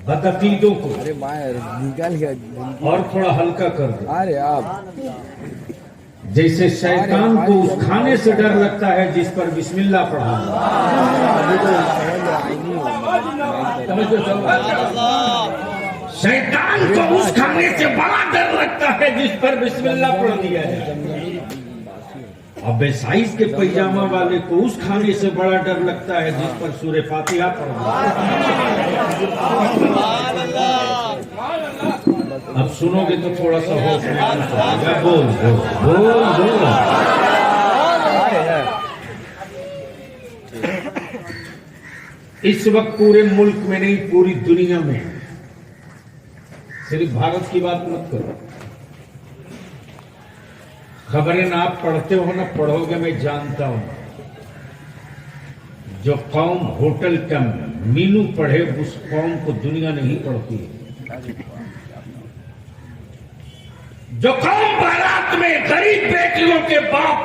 बदअकीदों को अरे निकाल गया और थोड़ा हल्का कर दो। अरे आप जैसे शैतान को उस खाने से डर लगता है जिस पर बिस्मिल्लाह पढ़ा। अभी तो समझ रहा ही शैतान को उस खाने से बड़ा डर लगता है जिस पर बिस्मिल्लाह पढ़ दिया है। अब साइज के पैजामा वाले को उस खाने से बड़ा डर लगता है जिस पर सूरह फातिहा पढ़ा। अब सुनोगे तो थोड़ा सा होश में आएगा। बोल बोल बोल बोल। इस वक्त पूरे मुल्क में नहीं, पूरी दुनिया में, सिर्फ भारत की बात मत करो, खबरें ना आप पढ़ते हो ना पढ़ोगे, मैं जानता हूं। जो कौम होटल का मीनू पढ़े उस कौम को दुनिया नहीं पढ़ती है। जो कौम बारात में गरीब बेटियों के बाप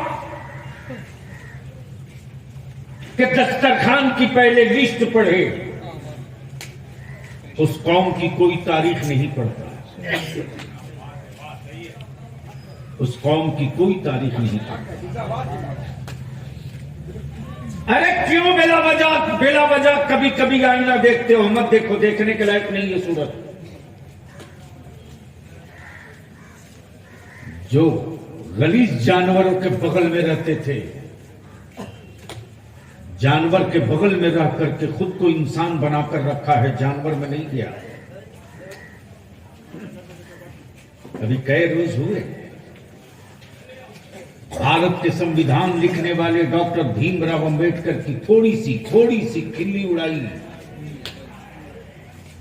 के दस्तरखान की पहले लिस्ट पढ़े उस कौम की कोई तारीख नहीं पढ़ता। उस कौम की कोई तारीख नहीं पढ़ता। अरे क्यों बेला वजह कभी कभी आईना देखते हो? मत देखो, देखने के लायक नहीं है सूरत। जो गलीज जानवरों के बगल में रहते थे, जानवर के बगल में रह करके खुद को इंसान बनाकर रखा है, जानवर में नहीं किया। अभी कई रोज हुए भारत के संविधान लिखने वाले डॉक्टर भीमराव अंबेडकर की थोड़ी सी खिल्ली उड़ाई,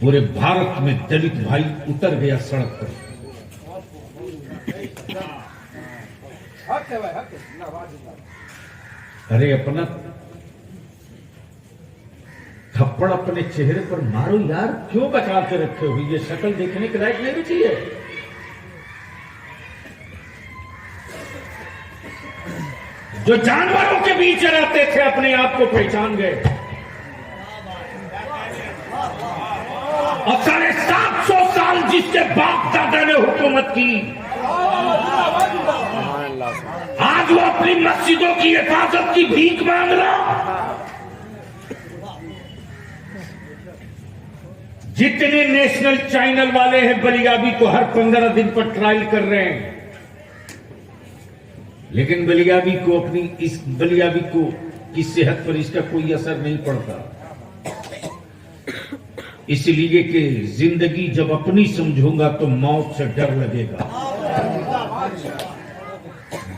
पूरे भारत में दलित भाई उतर गया सड़क पर। अरे अपना थप्पड़ अपने चेहरे पर मारो यार, क्यों बचा के रखे हो? ये शक्ल देखने के लायक नहीं बची है। जो जानवरों के बीच रहते थे अपने आप को पहचान गए। और 750 साल जिसके बाप दादा ने हुकूमत की, आज वो अपनी मस्जिदों की हिफाजत की भीख मांग रहा। जितने नेशनल चैनल वाले हैं बलियाबी को हर 15 दिन पर ट्रायल कर रहे हैं, लेकिन बलियाबी को की सेहत पर इसका कोई असर नहीं पड़ता। इसलिए कि जिंदगी जब अपनी समझूंगा तो मौत से डर लगेगा।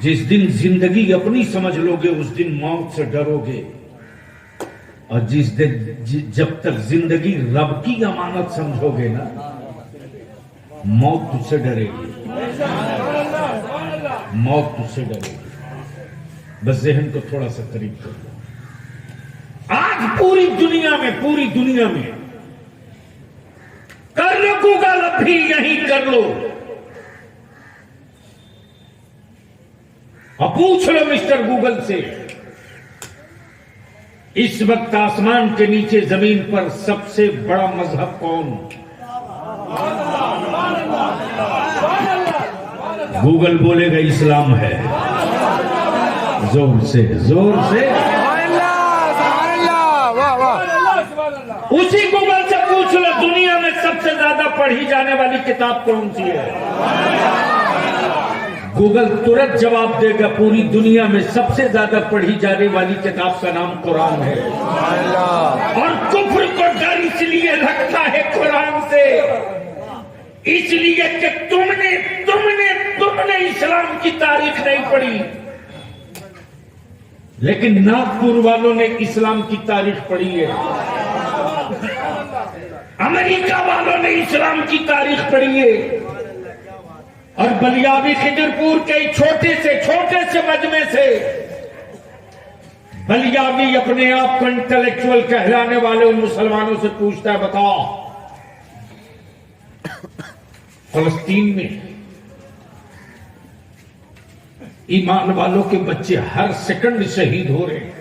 जिस दिन जिंदगी अपनी समझ लोगे उस दिन मौत से डरोगे। और जिस दिन जब तक जिंदगी रब की अमानत समझोगे ना, मौत तुझसे डरेगी, मौत तुझसे डरेगी। बस जहन को थोड़ा सा करीब कर लो। आज पूरी दुनिया में कर लो गूगल, अब भी यही कर लो और पूछ लो मिस्टर गूगल से, इस वक्त आसमान के नीचे जमीन पर सबसे बड़ा मजहब कौन? गूगल बोलेगा इस्लाम है। जोर से उसी गूगल से पूछ लो दुनिया में सबसे ज्यादा पढ़ी जाने वाली किताब कौन सी है? गूगल तुरंत जवाब देगा, पूरी दुनिया में सबसे ज्यादा पढ़ी जाने वाली किताब का नाम कुरान है। और कुफ्र को डर इसलिए रखता है कुरान से, इसलिए कि तुमने इस्लाम की तारीख नहीं पढ़ी, लेकिन नागपुर वालों ने इस्लाम की तारीख पढ़ी है, अमेरिका वालों ने इस्लाम की तारीख पढ़ी है। और बलियाबी खिजरपुर के छोटे से मजमे से बलियाबी अपने आप को इंटेलेक्चुअल कहलाने वाले उन मुसलमानों से पूछता है, बताओ फलस्तीन में ईमान वालों के बच्चे हर सेकंड शहीद हो रहे हैं,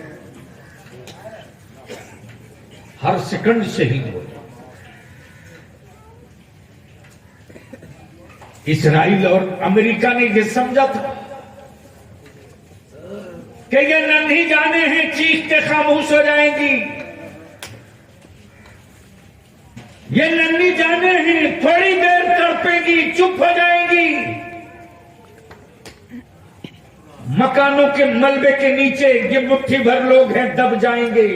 हर सेकंड शहीद हो रहे हैं। इसराइल और अमेरिका ने यह समझा था कि ये नन्ही जाने हैं, चीख के खामोश हो जाएंगी। ये नन्ही जाने हैं, थोड़ी देर तड़पेगी, चुप हो जाएंगी। मकानों के मलबे के नीचे ये मुट्ठी भर लोग हैं, दब जाएंगे।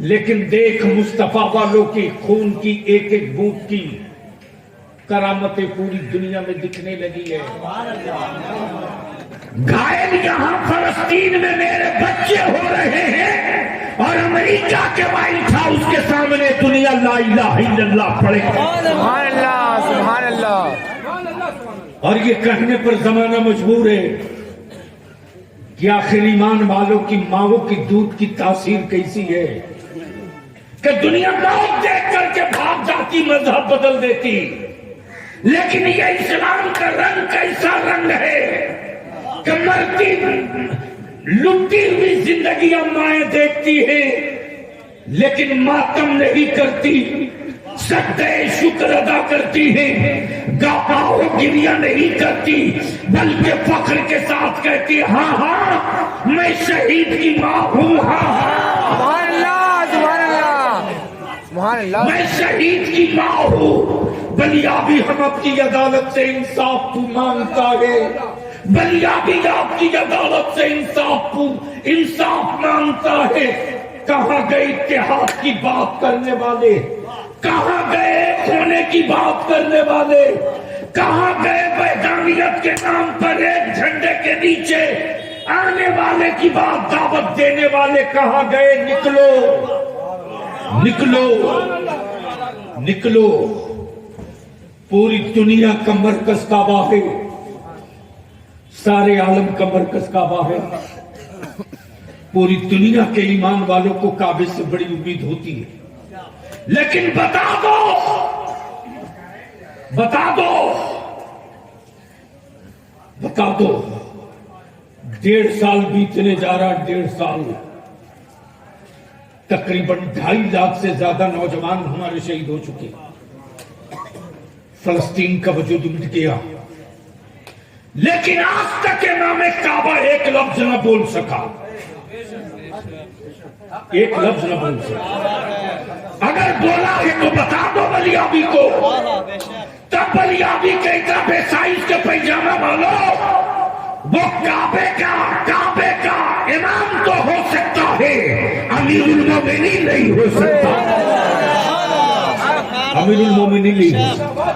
लेकिन देख, मुस्तफा वालों की खून की एक एक बूंद की करामतें पूरी दुनिया में दिखने लगी है। घायल यहां फलस्तीन में मेरे बच्चे हो रहे हैं और अमेरिका के व्हाइट हाउस के सामने दुनिया ला इलाहा इल्लल्लाह पढ़े। सुभान अल्लाह, सुभान अल्लाह। और ये कहने पर जमाना मजबूर है कि आखिर ईमान वालों की मांगों की दूध की तासीर कैसी है कि दुनिया मौत देख करके भाग जाती, मजहब बदल देती। लेकिन ये इस्लाम का रंग कैसा रंग है कि मरती लुटती हुई जिंदगियां माएं देखती है, लेकिन मातम नहीं करती, सत्य शुक्र अदा करती है, गाओ गिरिया नहीं करती, बल्कि फख्र के साथ कहती है, हाँ हाँ मैं शहीद की माँ हूँ, हाँ हाँ सुभान अल्लाह, सुभान अल्लाह, सुभान अल्लाह। मैं शहीद की माँ हूँ। बलिया भी हम अपनी अदालत से इंसाफ तू मांगता है, बलिया भी आपकी अदालत से इंसाफ मांगता है। कहाँ गए इत्तेहाद की बात करने वाले, कहाँ गए खोने की बात करने वाले, कहाँ गए बैदानियत के नाम पर एक झंडे के नीचे आने वाले की बात दावत देने वाले कहाँ गए? निकलो निकलो निकलो। पूरी दुनिया का मरकज काबा है, सारे आलम का मरकज काबा है। पूरी दुनिया के ईमान वालों को काबे से बड़ी उम्मीद होती है। लेकिन बता दो, बता दो, बता दो, 1.5 साल बीतने जा रहा, 1.5 साल। तकरीबन 2.5 लाख से ज्यादा नौजवान हमारे शहीद हो चुके। फलस्तीन का वजूद मिट गया, लेकिन आज तक के नामे काबा एक लफ्ज न बोल सका, एक लफ्ज न बोल सका। अगर बोला है तो बता दो बलियाबी को, तब बलियाबी कहता बेसाइज के पैजामा वालों, वो काबे का इमाम तो हो सकता है, अमीरुल मोमिनीन नहीं हो सकता, अमीरुल मोमिनीन नहीं हो सकता।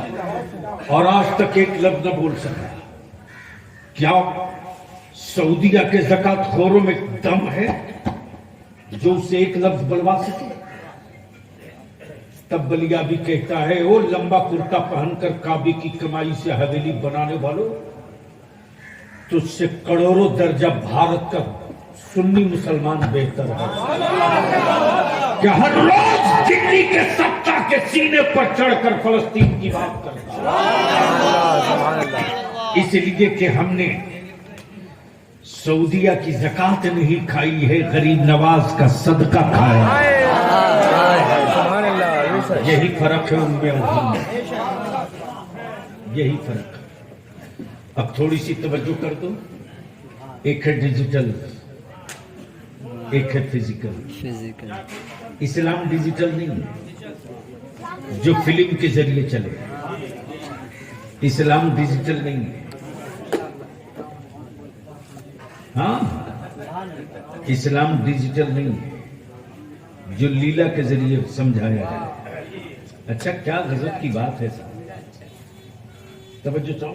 और आज तक एक लफ्ज न बोल सका। क्या सऊदीया के ज़कात खोरों में दम है जो उससे एक लफ्ज बुलवा सके? तब बलिया भी कहता है, वो लंबा कुर्ता पहनकर काबे की कमाई से हवेली बनाने वालों, तुझसे करोड़ों दर्जा भारत का सुन्नी मुसलमान बेहतर है कि हर रोज दिल्ली के सत्ता के सीने पर चढ़कर फलस्तीन की बात करता है। इसलिए कि हमने सऊदीया की ज़कात नहीं खाई है, गरीब नवाज का सदका खाया। यही फर्क है उनमें और उनमें, यही फर्क। अब थोड़ी सी तवज्जो कर दो। एक है डिजिटल, एक है फिजिकल। इस्लाम डिजिटल नहीं है जो फिल्म के जरिए चले, इस्लाम डिजिटल नहीं है। हाँ, इस्लाम डिजिटल नहीं है जो लीला के जरिए समझाया जाए। अच्छा, क्या गजब की बात है साहब, तवज्जो चाहो।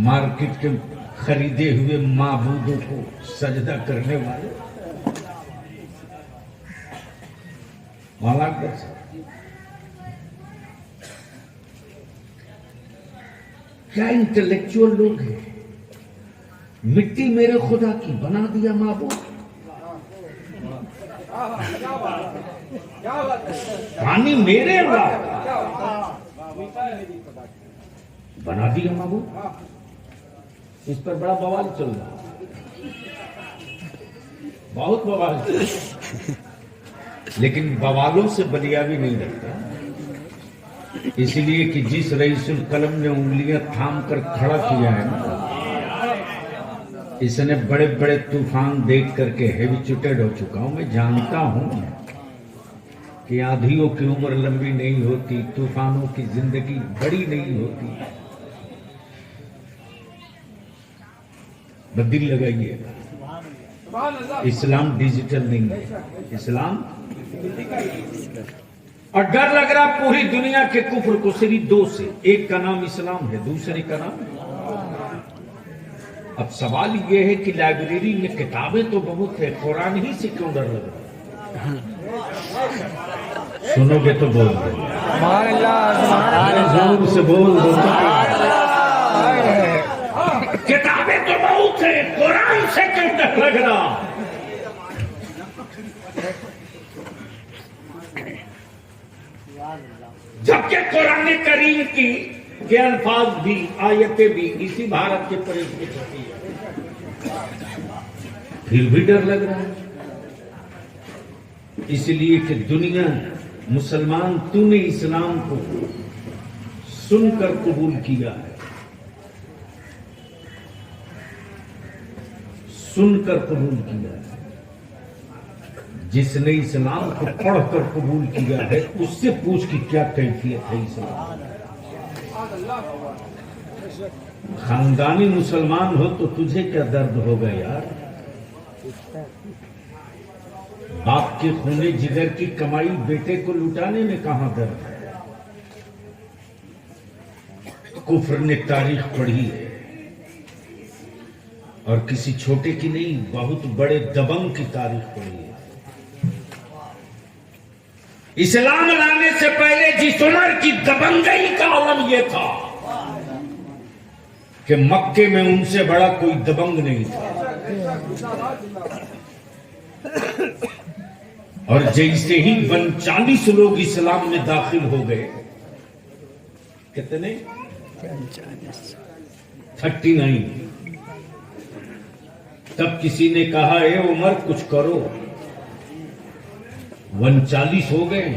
मार्केट के खरीदे हुए माबूदों को सजदा करने वाले क्या इंटेलेक्चुअल लोग हैं। मिट्टी मेरे खुदा की बना दिया माबूद, पानी मेरे अल्लाह बना दिया माबूद। इस पर बड़ा बवाल चल रहा, बहुत बवाल चल रहा। लेकिन बवालों से बलिया भी नहीं लगता, इसलिए कि जिस रईसुल कलम ने उंगलियां थाम कर खड़ा किया है ना, इसने बड़े बड़े तूफान देख करके हैबिचुटेड हो चुका हूं। मैं जानता हूं कि आंधियों की उम्र लंबी नहीं होती, तूफानों की जिंदगी बड़ी नहीं होती। दिल लगाइएगा, इस्लाम डिजिटल नहीं है, इस्लाम। और डर लग रहा पूरी दुनिया के कुफ्र को सिर्फ दो से, एक का नाम इस्लाम है, दूसरे का नाम। अब सवाल यह है कि लाइब्रेरी में किताबें तो बहुत है, कुरान ही से क्यों डर लग रहा? सुनोगे तो बोल दो, जोर से बोल दो। किताबें तो बहुत है, कुरान से क्यों डर लग रहा? जबकि कुरान करीम की के अल्फाज भी, आयतें भी इसी भारत के परिष्कृत होती है, फिर भी डर लग रहा है। इसलिए कि दुनिया मुसलमान, तूने इस्लाम को सुनकर कबूल किया है, सुनकर कबूल किया है। जिसने इस्लाम को पढ़कर कबूल किया है उससे पूछ कि क्या कैफियत है इस्लाम। खानदानी मुसलमान हो तो तुझे क्या दर्द होगा यार? बाप के खूने जिगर की कमाई बेटे को लुटाने में कहां दर्द है? कुफ्र ने तारीख पढ़ी है, और किसी छोटे की नहीं, बहुत बड़े दबंग की तारीख पढ़ी है। इस्लाम लाने से पहले जिस उमर की दबंगई का आलम यह था कि मक्के में उनसे बड़ा कोई दबंग नहीं था। और जैसे ही 39 लोग इस्लाम में दाखिल हो गए, कितने? 39। तब किसी ने कहा, ए उमर कुछ करो, 39 हो गए,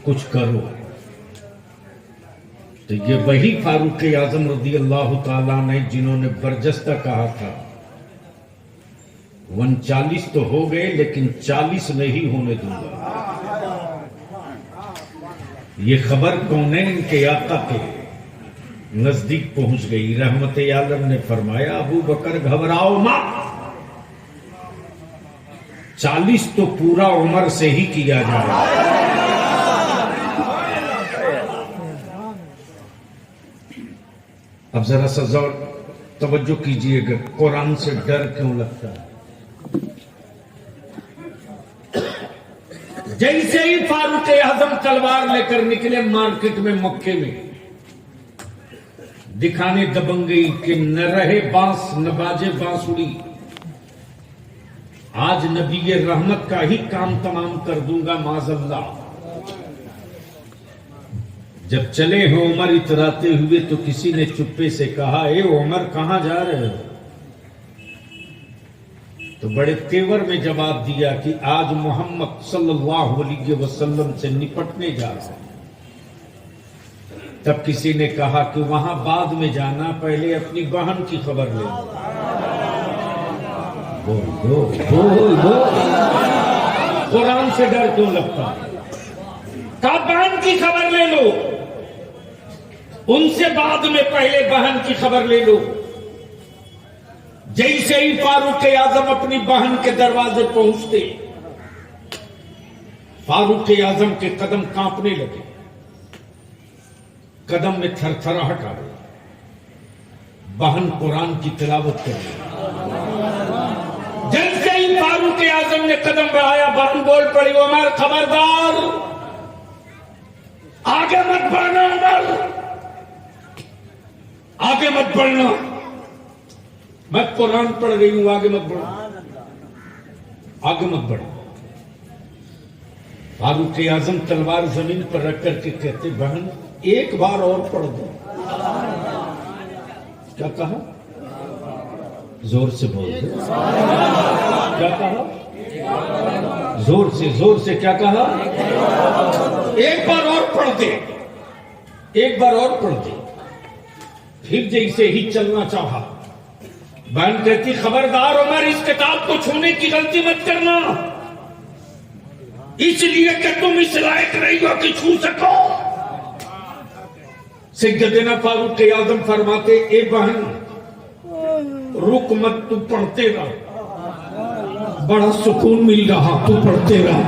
कुछ करो। तो ये वही फारूक आजम रज़ी अल्लाह ताला ने जिन्होंने बरजस्ता कहा था 39 तो हो गए लेकिन 40 नहीं होने दूंगा। ये खबर कौनैन के आका के नजदीक पहुंच गई। रहमत आलम ने फरमाया, अबू बकर घबराओ मत, 40 तो पूरा उम्र से ही किया जाएगा। अब जरा सा ज़ौर तवज्जो कीजिएगा, कुरान से डर क्यों लगता है? जैसे ही फारूक आजम तलवार लेकर निकले मार्केट में, मक्के में, दिखाने दबंगई के न रहे बांस न बाजे बांसुड़ी, आज नबी रहमत का ही काम तमाम कर दूंगा माज़अल्लाह। जब चले हो उमर इतराते हुए तो किसी ने चुप्पे से कहा, ए उमर कहां जा रहे हो? तो बड़े तेवर में जवाब दिया कि आज मोहम्मद सल्लल्लाहु अलैहि वसल्लम से निपटने जा रहा हूं। तब किसी ने कहा कि वहां बाद में जाना, पहले अपनी बहन की खबर ले लो। बोल कुरान से डर क्यों लगता है? कहा बहन की खबर ले लो, उनसे बाद में पहले बहन की खबर ले लो। जैसे ही फारूक आजम अपनी बहन के दरवाजे पहुंचते, फारूक आजम के कदम कांपने लगे, कदम में थरथराहट आ गई। बहन कुरान की तिलावत कर रही। जैसे ही फारूक आजम ने कदम बढ़ाया, बहन बोल पड़ी, उमर खबरदार, आगे मत बढ़ना, उमर आगे मत बढ़ना, मैं कुरान पढ़ रही हूं, आगे मत बढ़ो, आगे मत बढ़ो। फारूक आजम तलवार जमीन पर रख करके कहते, बहन एक बार और पढ़ दो। क्या कहा? जोर से बोल दो। क्या कहा? जोर से क्या कहा? एक बार और पढ़ दे, एक बार और पढ़ दे। फिर जैसे ही चलना चाहा, बहन कहती खबरदार उमर, इस किताब को छूने की गलती मत करना, इसलिए कि तुम इस लायक नहीं हो कि छू सको। सैयदना फारूक आज़म फरमाते, ए बहन रुक मत, तू पढ़ते रह, बड़ा सुकून मिल रहा, तू पढ़ते रह।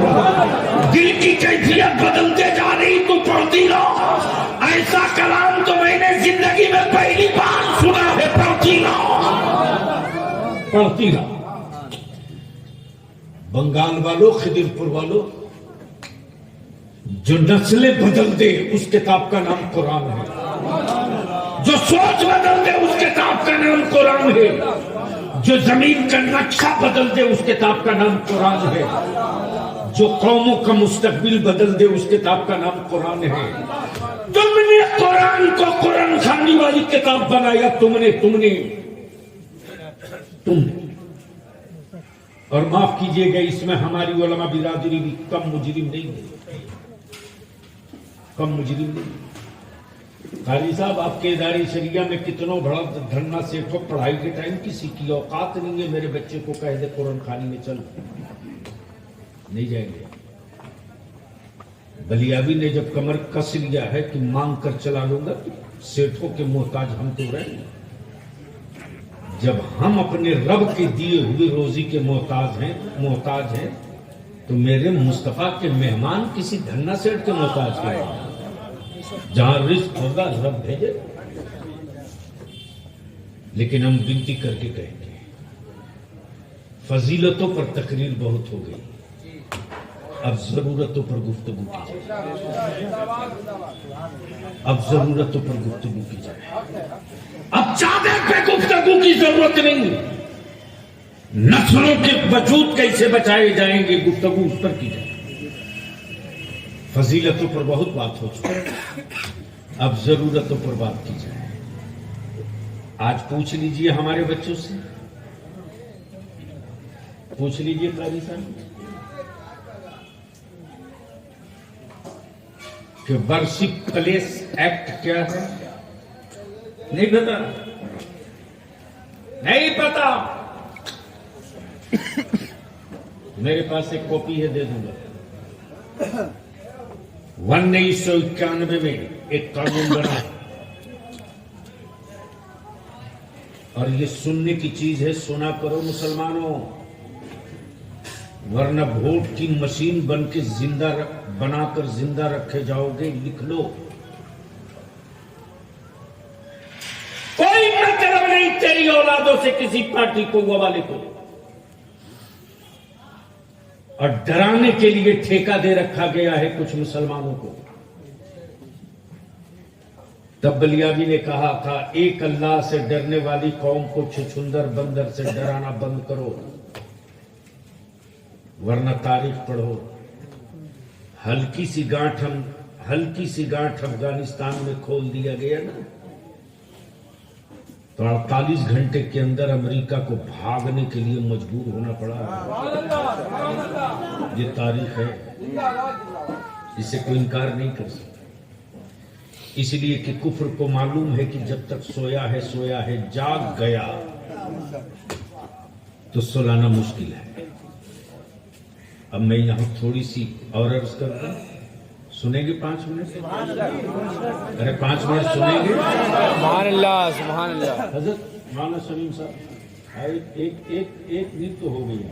दिल की कैफियत बदलते जा रही, तू पढ़ती रह। ऐसा कलाम तो मैंने जिंदगी में पहली बार सुना है, पढ़ती रह, पढ़ती रह। बंगाल वालों, खिदिरपुर वालों, जो नस्लें बदल दे उस किताब का नाम कुरान है, जो सोच बदल दे उस किताब का नाम कुरान है, जो जमीन का नक्शा बदल दे उस किताब का नाम कुरान है, जो कौमों का मुस्तकबिल बदल दे उस किताब का नाम कुरान है। तुमने कुरान को कुरान खानी वाली किताब बनाया, तुमने और माफ कीजिएगा, इसमें हमारी उलमा बिरादरी भी कम मुजरिम नहीं है, कम मुजरिम नहीं। कारी साहब, आपके इदारे शरिया में कितनों बड़ा धरना से तो पढ़ाई के टाइम किसी की औकात नहीं है मेरे बच्चे को कह दे कुरान खानी में चल, नहीं जाएंगे। बलियाबी ने जब कमर कस लिया है कि मांग कर चला लूंगा, सेठों के मोहताज हम तो रहेंगे। जब हम अपने रब के दिए हुए रोजी के मोहताज हैं, तो मेरे मुस्तफा के मेहमान किसी धन्ना सेठ के मोहताज के, जहां रिस्क होगा रब भेजे। लेकिन हम विनती करके कहेंगे, फजीलतों पर तकरीर बहुत हो गई, अब जरूरतों पर गुफ्तगू की जाए, अब जरूरतों पर गुफ्तगू की जाए। अब चादर पे गुफ्तगू की जरूरत नहीं, नस्लों के वजूद कैसे बचाए जाएंगे, गुफ्तगू उस पर की जाए। फजीलतों पर बहुत बात हो चुकी है, अब जरूरतों पर बात की जाए। आज पूछ लीजिए हमारे बच्चों से, पूछ लीजिए कारी साहब कि वर्शिप प्लेस एक्ट क्या है? नहीं पता, नहीं पता। मेरे पास एक कॉपी है, दे दूंगा। 1991 में एक कानून बना, और ये सुनने की चीज है, सुना करो मुसलमानों, वरना वोट की मशीन बन के बनाकर जिंदा रखे जाओगे। लिख लो, कोई मतलब नहीं तेरी औलादों से किसी पार्टी को, वो वाले को, और डराने के लिए ठेका दे रखा गया है कुछ मुसलमानों को। तब बलियाबी ने कहा था, एक अल्लाह से डरने वाली कौम को छुछुंदर बंदर से डराना बंद करो, वरना तारीख पढ़ो। हल्की सी गांठ अफगानिस्तान में खोल दिया गया ना, तो 48 घंटे के अंदर अमेरिका को भागने के लिए मजबूर होना पड़ा। ये तारीख है, इसे कोई इनकार नहीं कर सकता। इसलिए कि कुफ्र को मालूम है कि जब तक सोया है, जाग गया तो सुलाना मुश्किल है। अब मैं यहां थोड़ी सी और अर्ज कर दूं, सुनेंगे 5 मिनट? अरे 5 मिनट सुनेंगे? सुभान अल्लाह, सुभान अल्लाह। हजरत मौलाना सलीम साहब, एक नींद तो हो गई।